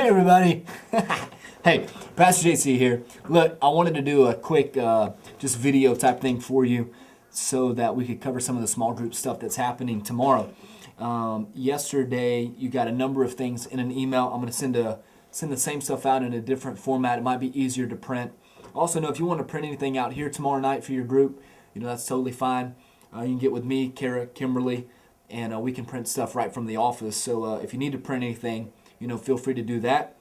Hey everybody. Hey, Pastor JC here. Look, I wanted to do a quick just video type thing for you so that we could cover some of the small group stuff that's happening tomorrow. Yesterday, you got a number of things in an email. I'm going to send the same stuff out in a different format. It might be easier to print. Also, know if you want to print anything out here tomorrow night for your group, that's totally fine. You can get with me, Kara, Kimberly, and we can print stuff right from the office. So if you need to print anything, feel free to do that.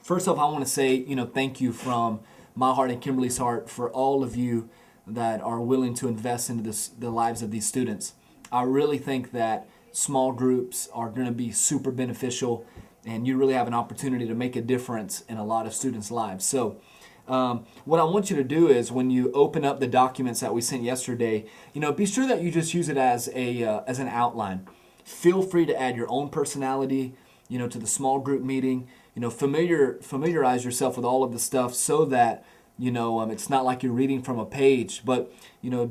First off, I want to say, thank you from my heart and Kimberly's heart for all of you that are willing to invest into the lives of these students. I really think that small groups are going to be super beneficial, and you really have an opportunity to make a difference in a lot of students' lives. So what I want you to do is when you open up the documents that we sent yesterday, be sure that you just use it as an outline. Feel free to add your own personality, to the small group meeting. Familiarize yourself with all of the stuff so that it's not like you're reading from a page, but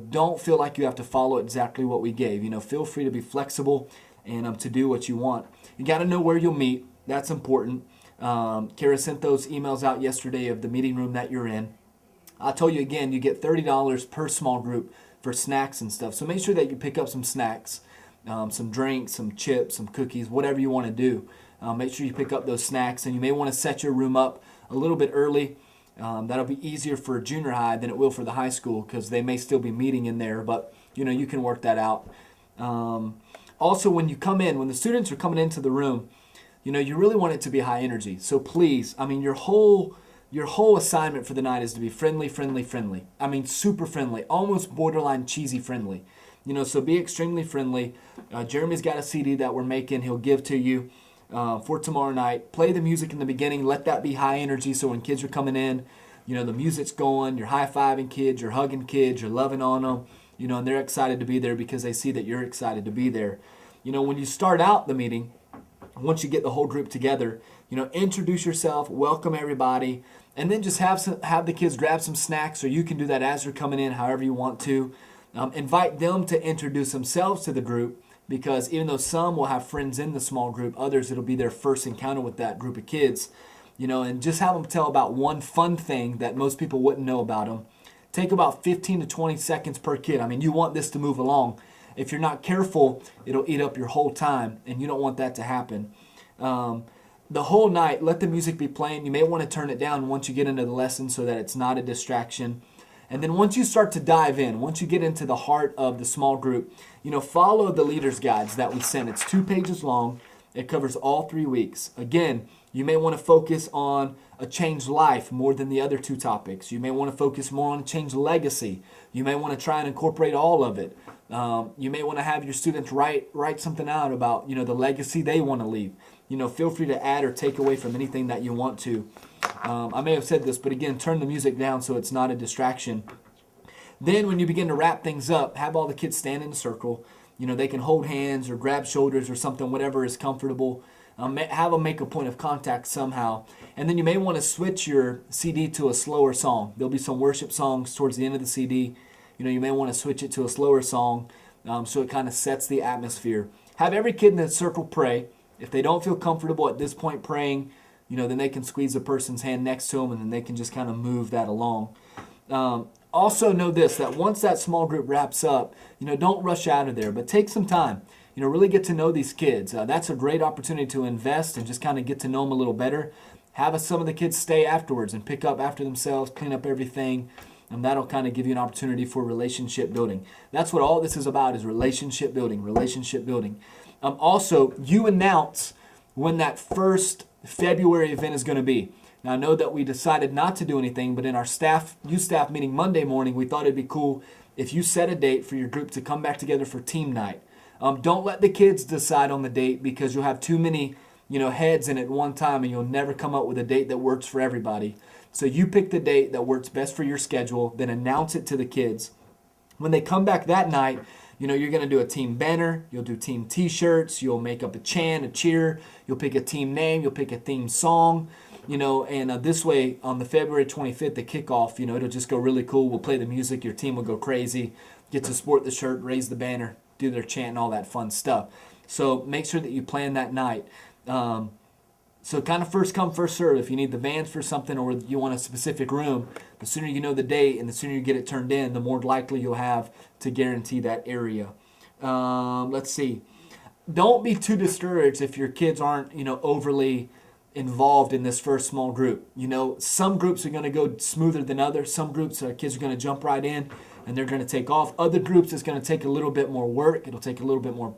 don't feel like you have to follow exactly what we gave. Feel free to be flexible and to do what you want. You got to know where you'll meet. That's important. Kara sent those emails out yesterday of the meeting room that you're in. I told you again, you get $30 per small group for snacks and stuff. So make sure that you pick up some snacks, some drinks, some chips, some cookies, whatever you want to do. Make sure you pick up those snacks, and you may want to set your room up a little bit early. That'll be easier for junior high than it will for the high school because they may still be meeting in there, but you can work that out. Also, when you come in, when the students are coming into the room, you really want it to be high energy. So please, your whole assignment for the night is to be friendly, friendly, friendly. Super friendly, almost borderline cheesy friendly. So be extremely friendly. Jeremy's got a CD that we're making. He'll give to you for tomorrow night. Play the music in the beginning. Let that be high energy so when kids are coming in, the music's going, you're high-fiving kids, you're hugging kids, you're loving on them, and they're excited to be there because they see that you're excited to be there. When you start out the meeting, once you get the whole group together, introduce yourself, welcome everybody, and then just have the kids grab some snacks, or you can do that as they're coming in, however you want to. Invite them to introduce themselves to the group, because even though some will have friends in the small group, others it'll be their first encounter with that group of kids, and just have them tell about one fun thing that most people wouldn't know about them. Take about 15 to 20 seconds per kid. You want this to move along. If you're not careful, it'll eat up your whole time, and you don't want that to happen. The whole night, let the music be playing. You may want to turn it down once you get into the lesson so that it's not a distraction. And then once you start to dive in, once you get into the heart of the small group, follow the leader's guides that we sent. It's 2 pages long. It covers all 3 weeks. Again, you may want to focus on a changed life more than the other 2 topics. You may want to focus more on a changed legacy. You may want to try and incorporate all of it. You may want to have your students write something out about, the legacy they want to leave. Feel free to add or take away from anything that you want to. I may have said this, but again, turn the music down so it's not a distraction. Then when you begin to wrap things up, have all the kids stand in a circle. They can hold hands or grab shoulders or something, whatever is comfortable. Have them make a point of contact somehow. And then you may want to switch your CD to a slower song. There'll be some worship songs towards the end of the CD. You may want to switch it to a slower song so it kind of sets the atmosphere. Have every kid in the circle pray. If they don't feel comfortable at this point praying, then they can squeeze the person's hand next to them, and then they can just kind of move that along. Also know this, that once that small group wraps up, don't rush out of there, but take some time. Really get to know these kids. That's a great opportunity to invest and just kind of get to know them a little better. Have some of the kids stay afterwards and pick up after themselves, clean up everything, and that'll kind of give you an opportunity for relationship building. That's what all this is about, is relationship building, relationship building. Also, you announce when that first February event is going to be. Now, I know that we decided not to do anything, but in our youth staff meeting Monday morning, we thought it'd be cool if you set a date for your group to come back together for team night. Don't let the kids decide on the date, because you'll have too many heads in at one time, and you'll never come up with a date that works for everybody. So you pick the date that works best for your schedule, then announce it to the kids. When they come back that night, you're going to do a team banner, you'll do team t-shirts, you'll make up a chant, a cheer, you'll pick a team name, you'll pick a theme song, and this way on the February 25th, the kickoff, it'll just go really cool. We'll play the music, your team will go crazy, get to sport the shirt, raise the banner, do their chant and all that fun stuff. So make sure that you plan that night. So kind of first come, first serve. If you need the vans for something or you want a specific room, the sooner you know the date and the sooner you get it turned in, the more likely you'll have to guarantee that area. Let's see. Don't be too discouraged if your kids aren't, overly involved in this first small group. Some groups are going to go smoother than others. Some groups, kids are going to jump right in and they're going to take off. Other groups, it's going to take a little bit more work. It'll take a little bit more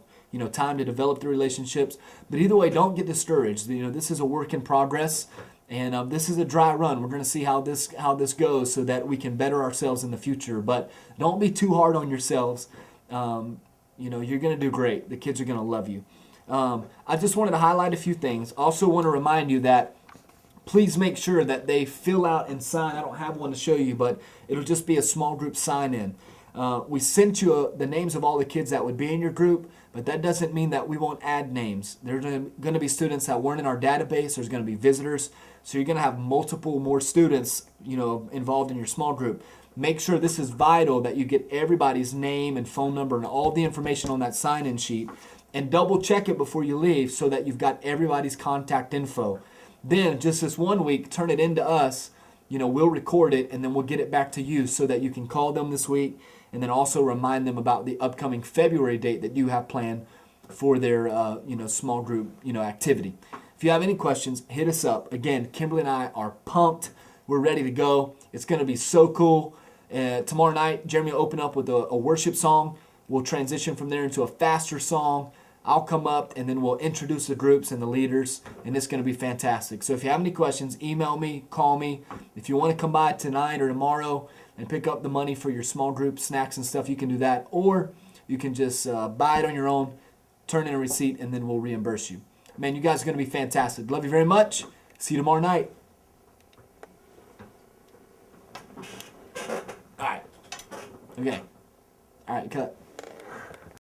time to develop the relationships. But either way, don't get discouraged. This is a work in progress, and this is a dry run. We're going to see how this goes so that we can better ourselves in the future. But don't be too hard on yourselves. You're going to do great. The kids are going to love you. I just wanted to highlight a few things. Also want to remind you that please make sure that they fill out and sign. I don't have one to show you, but it'll just be a small group sign-in. We sent you the names of all the kids that would be in your group, but that doesn't mean that we won't add names. There's going to be students that weren't in our database. There's going to be visitors. So you're going to have multiple more students, involved in your small group. Make sure this is vital that you get everybody's name and phone number and all the information on that sign-in sheet, and double check it before you leave so that you've got everybody's contact info. Then just this 1 week, turn it into us. We'll record it and then we'll get it back to you so that you can call them this week and then also remind them about the upcoming February date that you have planned for their small group activity. If you have any questions, hit us up. Again, Kimberly and I are pumped. We're ready to go. It's going to be so cool. Tomorrow night, Jeremy will open up with a worship song. We'll transition from there into a faster song. I'll come up and then we'll introduce the groups and the leaders, and it's going to be fantastic. So if you have any questions, email me, call me. If you want to come by tonight or tomorrow and pick up the money for your small group snacks and stuff, you can do that. Or you can just buy it on your own, turn in a receipt, and then we'll reimburse you. Man, you guys are going to be fantastic. Love you very much. See you tomorrow night. All right. Okay. All right, cut.